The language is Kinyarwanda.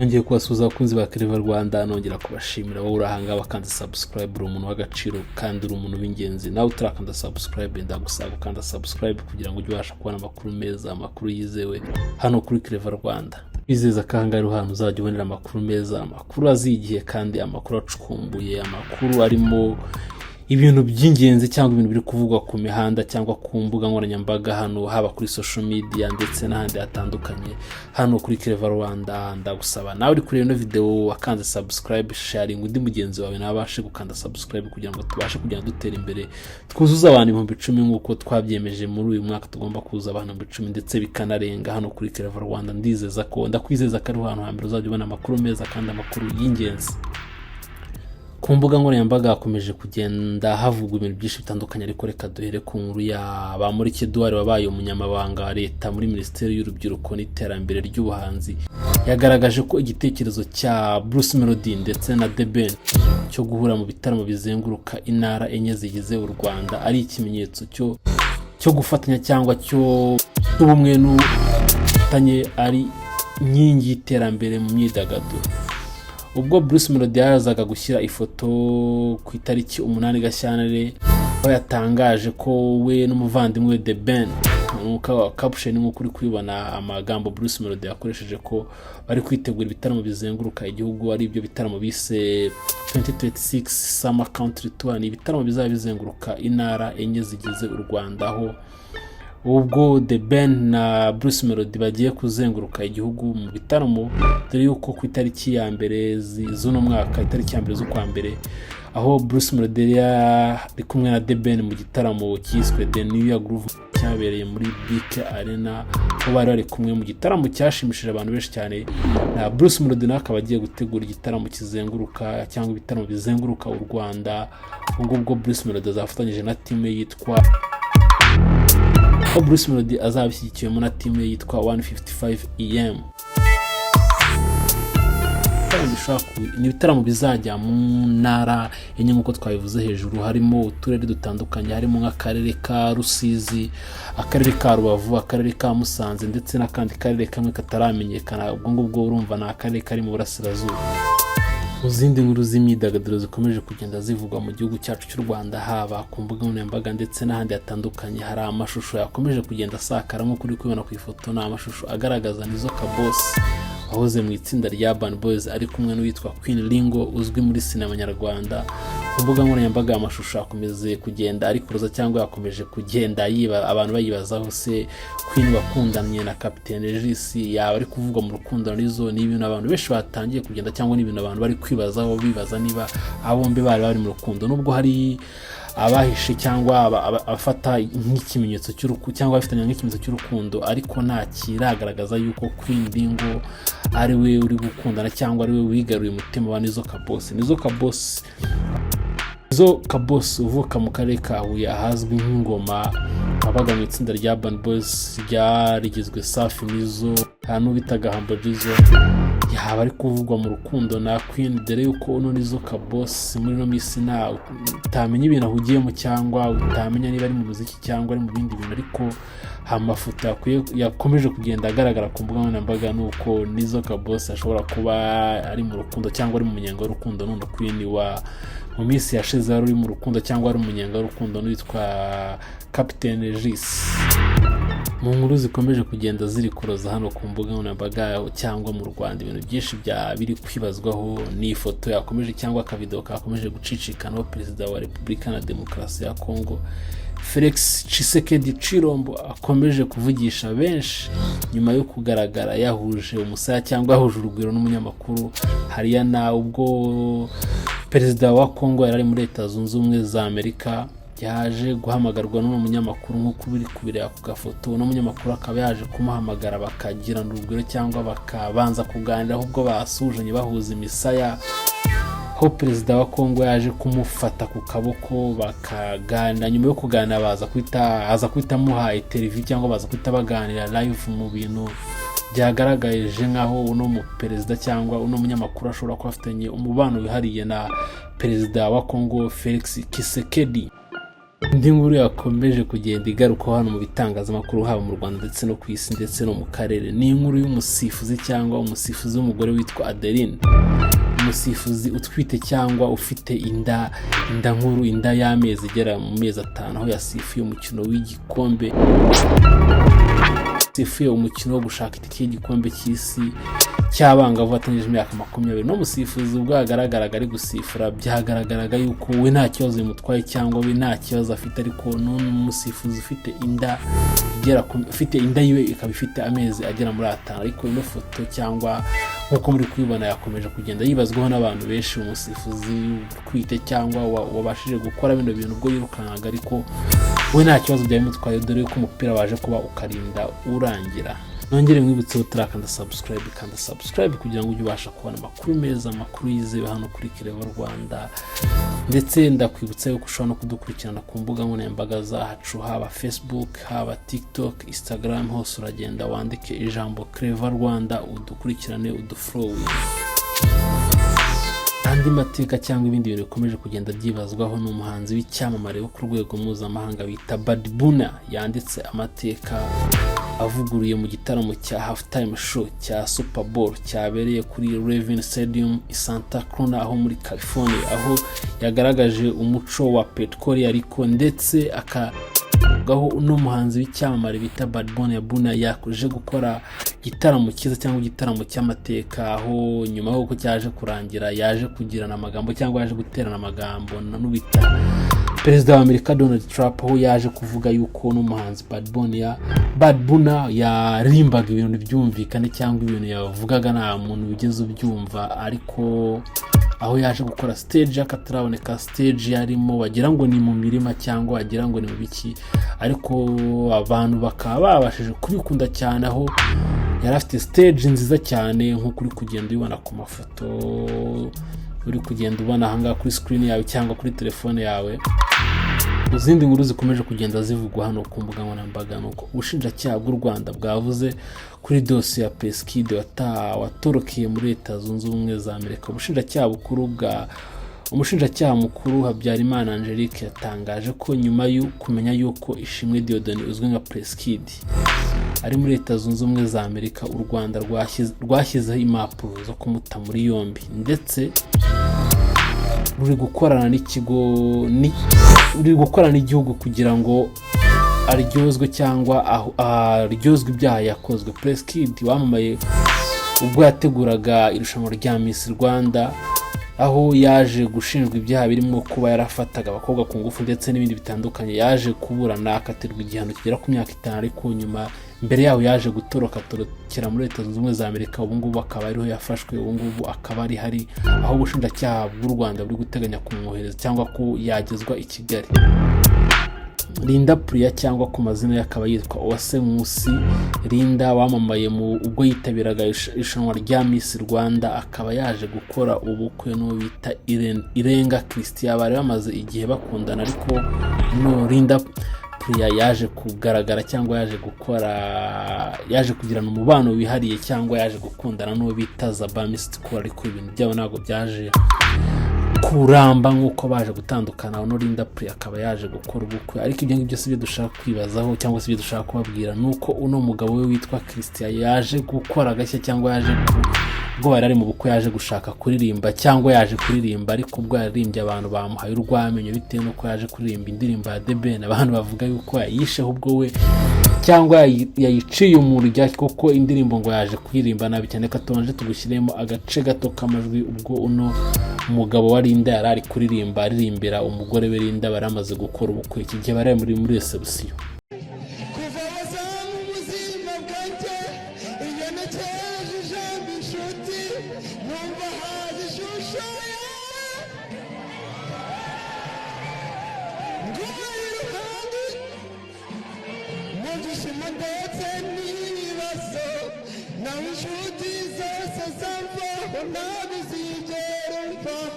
ngiye kubasuhuza abakunzi ba Clever Rwanda, nongera kubashimira wowe urahanga bakanze subscribe, uri umuntu w'agaciro kandi uri umuntu w'ingenzi. Nawe utarakanda subscribe ndagusaba gukanda subscribe kugira ngo ujye ubasha kubona amakuru meza, amakuru yizewe hano kuri Clever Rwanda. Bizeza kanga ari hano uzajya ubonera amakuru meza, amakuru azigiye kandi amakuru acukumbuye, amakuru arimo ibintu by'ingenzi cyangwa ibintu biri kuvugwa ku mihanda cyangwa ku mbuga nkoranyambaga hano, haba kuri social media ndetse n'ahandi hatandukanye hano kuri Clever Rwanda. Ndagusaba nawe uri kureba ino video wakanze subscribe, sharing undi mugenzi wawe nabashe gukanda subscribe kugira ngo tubashe kugenda dutera imbere, twuzuza abantu 10,000 nk'uko twabyemeje muri uyu mwaka. Tugomba kuza abantu 10,000 ndetse bikanarenga hano kuri Clever Rwanda. Ndakwizeza ko ari hano hambere uzajya ubona amakuru meza kandi amakuru y'ingenzi. Ku mbuga nkoranyambaga hakomeje kugenda havugwa ibintu byinshi bitandukanye, ariko reka duhere ku nkuru ya Bamporiki Edouard wabaye umunyamabanga wa leta muri Minisiteri y'Urubyiruko n'Iterambere ry'Ubuhanzi. Yagaragaje ko igitekerezo cya Bruce Melody ndetse na The Ben cyo guhura mu bitaramo bizenguruka intara enye zigize u Rwanda ari ikimenyetso cyo gufatanya cyangwa cy'ubumwe n'ubufatanye, ari inkingi y'iterambere mu myidagaduro. Ubwo Bruce Melody yazaga gushyira ifoto ku itariki 8 Gashyantare, aho yatangaje ko we n'umuvandimwe we The Ben, nuko caption nk'uko uri kubibona amagambo Bruce Melody yakoresheje ko bari kwitegura ibitaramo bizenguruka igihugu, ari ibyo bitaramo bise 2026 Summer Country Tour. Ni ibitaramo bizaba bizenguruka intara enye zigize u Rwanda, aho ubwo The Ben na Bruce Melody bagiye kuzenguruka igihugu mu bitaramo, dore yuko ku itariki ya mbere z'uno mwaka, itariki ya mbere z'ukwa mbere, aho Bruce Melody ari kumwe na The Ben mu gitaramo cyiswe The New Year Groove cyabereye muri BK Arena, aho bari kumwe mu gitaramo cyashimishije abantu benshi cyane. Na Bruce Melody akaba agiye gutegura igitaramo kizenguruka cyangwa ibitaramo bizenguruka u Rwanda. Ubwo Bruce Melody azafatanyije na team yitwa Bruce Melody azabishyigikiwemo na team yitwa 155 EM. Ni ibitaramo bizajya mu ntara enye nk'uko twabivuze hejuru, harimo uturere dutandukanye, harimo nk'akarere ka Rusizi, akarere ka Rubavu, akarere ka Musanze ndetse n'akandi karere kamwe kataramenyekana. Ubwo ngubwo urumva ni akarere kari mu burasirazuba. Uzindi nkuru z'imyidagaduro zikomeje kugenda zivugwa mu gihugu cyacu cy'u Rwanda, haba ku mbuga nkoranyambaga ndetse n'ahandi hatandukanye, hari amashusho yakomeje kugenda asakara nk'uko uri kubibona ku ifoto. Ni amashusho agaragaza Nizzo Kaboss wahoze mu itsinda rya Urban Boys ari kumwe n'uwitwa Queen Lingo uzwi muri sinema nyarwanda. Ku mbuga nkoranyambaga amashusho akomeze kugenda ari kuruza cyangwa yakomeje kugenda abantu bayibazaho se Queen wakundanye na Captain Regis yaba ari kuvugwa mu rukundo Nizzo. Ni ibintu abantu benshi batangiye kugenda cyangwa ni ibintu abantu bari kwibazaho, bibaza niba abombi bari mu rukundo, nubwo hari abahishe cyangwa afata nk'ikimenyetso cy'urukundo cyangwa bafitanye nk'ikimenyetso cy'urukundo, ariko nta kiragaragaza yuko Queen Lingo ari we uri gukundana cyangwa ari we wigaruye umutima wa Nizzo Kaboss. Nizzo Kaboss uvuka mu karere ka Huye ahazwi nk'Ingoma, abaga mu itsinda rya Urban Boys ryarigizwe Safi Nizzo hano bitaga Humble Jizzo. Yaba ari kuvugwa mu rukundo na Queen, dore yuko Nizzo Kaboss muri no misi na utamenya ibintu ahugiyemo cyangwa utamenya niba ari mu muziki cyangwa ari mu bindi bintu, ariko amafoto yakomeje kugenda agaragara ku mbuga nkoranyambaga nuko Nizzo Kaboss ashobora kuba ari mu rukundo cyangwa ari mu munyenga w'urukundo n'undi Queen mu minsi yashize ari mu rukundo cyangwa ari mu munyenga w'urukundo n'uwitwa Captain Regis. Mu nkuru zikomeje kugenda ziri kuroza hano ku mbuga nkoranyambaga cyangwa mu Rwanda, ibintu byinshi biri kwibazwaho ni ifoto yakomeje cyangwa akavideo kakomeje gucicikana aho Perezida wa Repubulika na Demokarasi ya Kongo Felix Tshisekedi Tshilombo akomeje kuvugisha benshi nyuma yo kugaragara yahuje umusaya cyangwa yahuje urugwiro n'umunyamakuru Hariyana. Ubwo Perezida wa Kongo yari muri Leta Zunze Ubumwe za Amerika, yaje guhamagarwa n'umunyamakuru nk'uko biri kubireba ku gafoto. N'umunyamakuru akaba yaje kumuhamagara bakagirana urugwiro cyangwa bakabanza kuganira, ahubwo basujanye bahuza imisaya, aho Perezida wa Kongo yaje kumufata ku kaboko bakaganira. Nyuma yo kuganira aza kwita muhaye televiziyo cyangwa baza kwita baganira live mu bintu byagaragaje nkaho uno mu perezida cyangwa uno munyamakuru ashobora kuba afitanye umubano wihariye na Perezida wa Kongo Felix Tshisekedi. indi nkuru yakomeje kugenda igarukaho hano mu bitangazamakuru haba mu Rwanda ndetse no ku isi ndetse no mu karere ni inkuru y'umusifuzi cyangwa umusifuzi w'umugore witwa Adeline, umusifuzi utwite cyangwa ufite inda nkuru, inda y'amezi igera mu mezi 5, aho yasifuye umukino w'igikombe, yasifuye umukino wo gushaka itike y'igikombe cy'isi cy'abangavu batangije imyaka 20. No musifuzi ubwo agaragaraga ari gusifura byagaragaraga yuko we nta kibazo bimutwaye cyangwa we nta kibazo afite, ariko none umusifuzi ufite inda yiwe ikaba ifite amezi agera muri 5. Ariko ino foto cyangwa nkuko muri kwibona yakomeje kugenda yibazwaho n'abantu benshi, umusifuzi kwite cyangwa wabashije gukora bino bintu ubwo yirukanaga, ariko we nta kibazo byabimutwaye dore ko umupira waje kuba ukarinda urangira. Nongere mwibutse utarakanda subscribe kugira ngo ujye ubasha kubona amakuru meza, amakuru yizewe hano kuri Clever Rwanda. Ndetse ndakwibutsa yuko ushobora no kudukurikirana ku mbuga nkoranyambaga zacu, haba Facebook, haba TikTok, Instagram, hose uragenda wandike ijambo Clever Rwanda udukurikirane, udufollow. Andi mateka cyangwa ibindi bintu bikomeje kugenda byibazwaho n'umuhanzi w'icyamamare wo ku rwego mpuzamahanga bita Bad Bunny, yanditse amateka avuguruye mu gitaramo cya halftime show cya Super Bowl cyabereye kuri Raven Stadium i Santa Clara aho muri California, aho yagaragaje umuco wa petroli ariko ndetse gaho uno muhanzi w'icyamamare bita Bad Bunny yaje gukora gitaramo cyiza cyangwa igitaramo cy'amateka, aho nyuma y'uko cyaje kurangira yaje kugirana amagambo cyangwa yaje guterana amagambo n'ubita Perezida wa Amerika Donald Trump, aho yaje kuvuga yuko n'umuhanzi Bad Bunny yarimbaga ibintu byumvikane cyangwa ibintu yavugaga nta muntu ugeze ubyumva, ariko aho yaje gukora stage akataraboneka stage yarimo wagira ngo ni mu mirima cyangwa wagira ngo ni mu biki, ariko abantu bakaba babashije kubikunda cyane, aho yari afite stage nziza cyane nk'uko uri kugenda ubibona ku mafoto, uri kugenda ubona ahangaha kuri screen yawe cyangwa kuri telefone yawe. Izindi nkuru zikomeje kugenda zivugwa hano ku mbuga nkoranyambaga nuko ubushinjacyaha bw'u Rwanda bwavuze kuri dosiye ya Peskid watorokeye muri Leta Zunze Ubumwe za Amerika. Umushinjacyaha mukuru Habyarimana Angelique yatangaje ko nyuma yo kumenya yuko Ishimwe Dieudonné uzwi nka Peskid ari muri Leta Zunze Ubumwe za Amerika, u Rwanda rwashyizeho impapuro zo kumuta muri yombi, ndetse ruri gukorana n'igihugu kugira ngo aryozwe cyangwa aryozwe ibyaha yakozwe. Peskid wamamaye ubwo yateguraga irushanwa rya Miss Rwanda, aho yaje gushinjwa ibyaha birimo kuba yarafataga abakobwa ku ngufu ndetse n'ibindi bitandukanye. Yaje kuburana akatirwa igihano kigera ku myaka 5, ariko nyuma mbere yaho yaje gutorokera muri Leta Zunze Ubumwe za Amerika. Ubu ngubu akaba ariho yafashwe, ubu ngubu akaba ari hari aho ubushinjacyaha bw'u Rwanda buri guteganya kumwohereza cyangwa ko yagezwa i Kigali. Linda Priya cyangwa ku mazina yakaba yitwa Uwase Nkusi Linda, wamamaye ubwo yitabiraga irushanwa rya Miss Rwanda, akaba yaje gukora ubukwe no bita Irenga Christian. Bari bamaze igihe bakundana, ariko no Linda Priya yaje kugaragara cyangwa yaje kugirana umubano wihariye cyangwa yaje gukundana n'uwo bita Zaba Mystical, ariko ibintu byabo ntabwo byaje kuramba nk'uko baje gutandukana. No Linda Priya akaba yaje gukora ubukwe, ariko ibyo ngibyo si byo dushaka kwibazaho cyangwa si byo dushaka kubabwira. Nuko uno mugabo we witwa Christian yaje gukora agashya cyangwa yaje ubwo yari ari mu bukwe yaje gushaka kuririmba cyangwa yaje kuririmba, ariko ubwo yaririmbye abantu bamuhaye urwamenyo bitewe nuko yaje kuririmba indirimbo ya The Ben. Abantu bavuga yuko yayisheho ubwo we cyangwa yayiciye umuntu ryaki, koko indirimbo ngo yaje kuririmba nabi cyane. Katonje tugushyiremo agace gato k'amajwi ubwo uno umugabo wa Linda yari ari kuririmba aririmbira umugore we Linda baramaze gukora ubukwe. Iki gihe bari muri reception. Now you should Jesus as I'm for